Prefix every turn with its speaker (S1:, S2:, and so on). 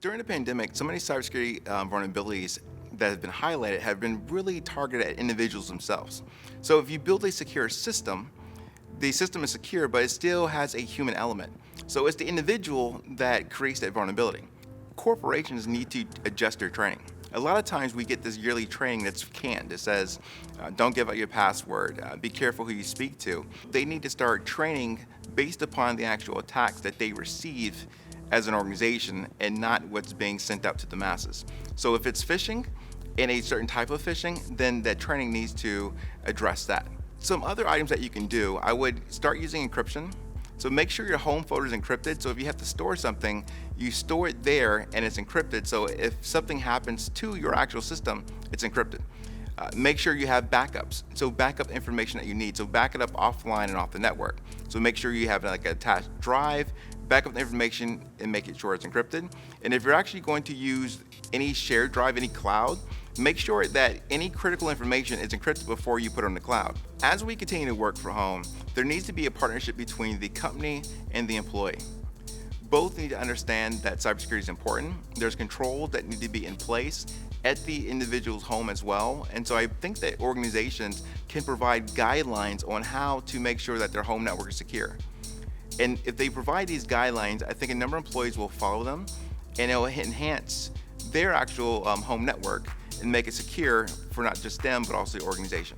S1: During the pandemic, so many cybersecurity vulnerabilities that have been highlighted have been really targeted at individuals themselves. So if you build a secure system, the system is secure, but it still has a human element. So it's the individual that creates that vulnerability. Corporations need to adjust their training. A lot of times we get this yearly training that's canned. It says, don't give out your password, be careful who you speak to. They need to start training based upon the actual attacks that they receive as an organization and not what's being sent out to the masses. So if it's phishing and a certain type of phishing, then that training needs to address that. Some other items that you can do, I would start using encryption. So make sure your home folder is encrypted. So if you have to store something, you store it there and it's encrypted. So if something happens to your actual system, it's encrypted. Make sure you have backups. So backup information that you need. So back it up offline and off the network. So make sure you have like an attached drive, back up the information and make it sure it's encrypted. And if you're actually going to use any shared drive, any cloud, make sure that any critical information is encrypted before you put it on the cloud. As we continue to work from home, there needs to be a partnership between the company and the employee. Both need to understand that cybersecurity is important. There's controls that need to be in place at the individual's home as well. And so I think that organizations can provide guidelines on how to make sure that their home network is secure. And if they provide these guidelines, I think a number of employees will follow them and it will enhance their actual home network and make it secure for not just them, but also the organization.